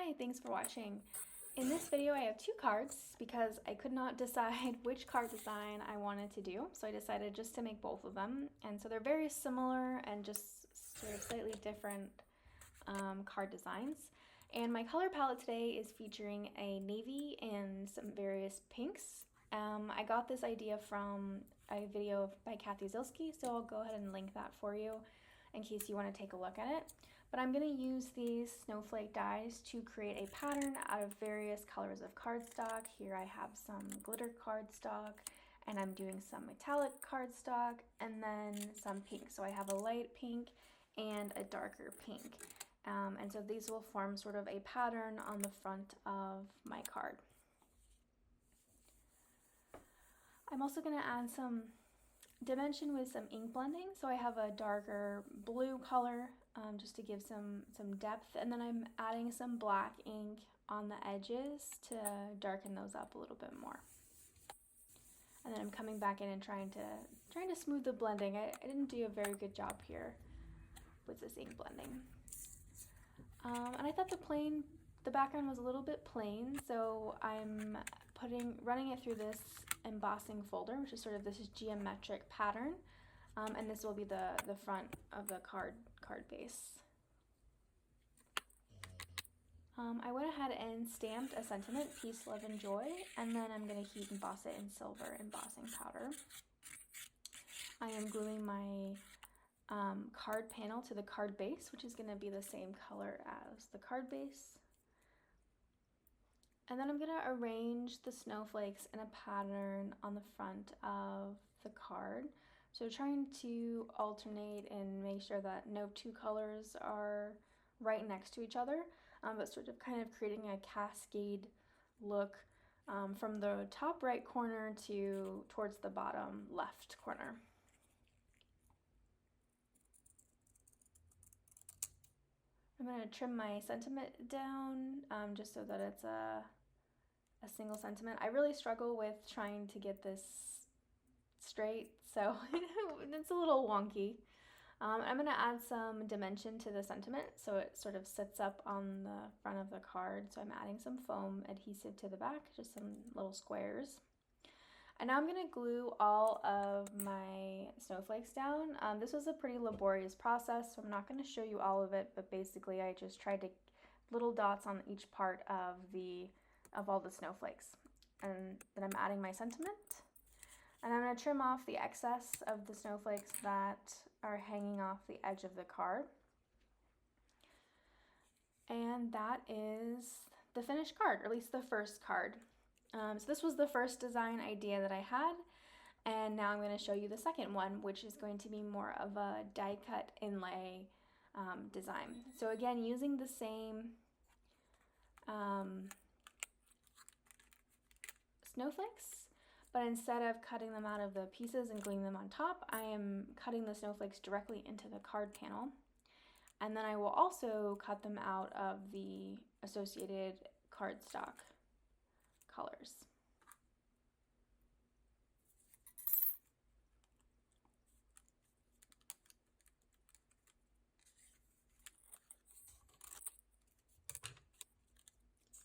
Hi, thanks for watching. In this video I have two cards because I could not decide which card design I wanted to do, so I decided just to make both of them. And so they're very similar and just sort of slightly different card designs. And my color palette today is featuring a navy and some various pinks. I got this idea from a video by Kathy Zilski, so I'll go ahead and link that for you in case you want to take a look at it. But I'm going to use these snowflake dies to create a pattern out of various colors of cardstock. Here I have some glitter cardstock, and I'm doing some metallic cardstock, and then some pink. So I have a light pink and a darker pink. And so these will form sort of a pattern on the front of my card. I'm also going to add some dimension with some ink blending. So I have a darker blue color just to give some depth, and then I'm adding some black ink on the edges to darken those up a little bit more. And then I'm coming back in and trying to smooth the blending. I didn't do a very good job here with this ink blending. And I thought the background was a little bit plain, so I'm running it through this embossing folder, which is sort of this geometric pattern, and this will be the front of the card base. I went ahead and stamped a sentiment, peace, love, and joy, and then I'm going to heat emboss it in silver embossing powder. I am gluing my card panel to the card base, which is going to be the same color as the card base. And then I'm going to arrange the snowflakes in a pattern on the front of the card. So trying to alternate and make sure that no two colors are right next to each other, but sort of kind of creating a cascade look from the top right corner towards the bottom left corner. I'm going to trim my sentiment down just so that it's a single sentiment. I really struggle with trying to get this straight, so it's a little wonky. I'm going to add some dimension to the sentiment so it sort of sits up on the front of the card. So I'm adding some foam adhesive to the back, just some little squares. And now I'm going to glue all of my snowflakes down. This was a pretty laborious process, so I'm not going to show you all of it, but basically I just tried to little dots on each part of all the snowflakes. And then I'm adding my sentiment. And I'm going to trim off the excess of the snowflakes that are hanging off the edge of the card. And that is the finished card, or at least the first card. So this was the first design idea that I had, and now I'm going to show you the second one, which is going to be more of a die cut inlay design. So again, using the same snowflakes, but instead of cutting them out of the pieces and gluing them on top, I am cutting the snowflakes directly into the card panel. And then I will also cut them out of the associated cardstock colors.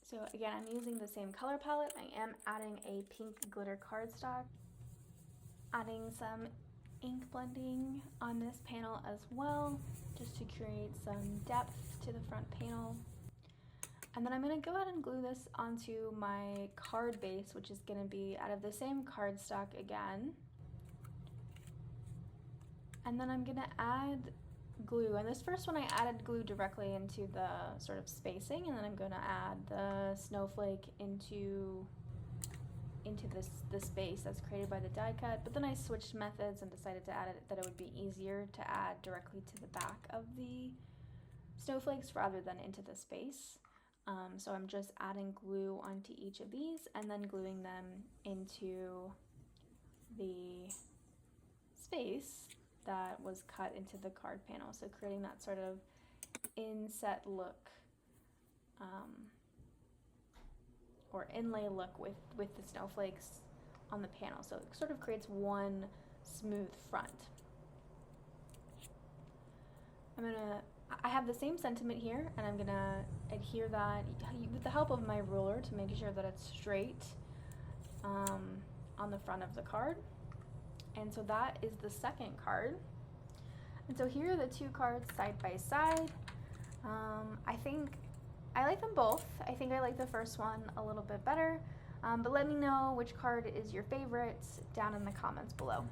So again, I'm using the same color palette. I am adding a pink glitter cardstock, adding some ink blending on this panel as well, just to create some depth to the front panel. And then I'm going to go ahead and glue this onto my card base, which is going to be out of the same cardstock again. And then I'm going to add glue. And this first one I added glue directly into the sort of spacing, and then I'm going to add the snowflake into the space that's created by the die cut. But then I switched methods and decided to add it that it would be easier to add directly to the back of the snowflakes rather than into the space. So I'm just adding glue onto each of these and then gluing them into the space that was cut into the card panel. So creating that sort of inset look or inlay look with the snowflakes on the panel. So it sort of creates one smooth front. I'm going to I have the same sentiment here, and I'm gonna adhere that with the help of my ruler to make sure that it's straight on the front of the card. And so that is the second card. And so here are the two cards side by side. I think I like them both. I think I like the first one a little bit better, but let me know which card is your favorite down in the comments below.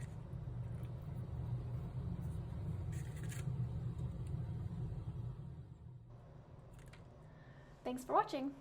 Thanks for watching.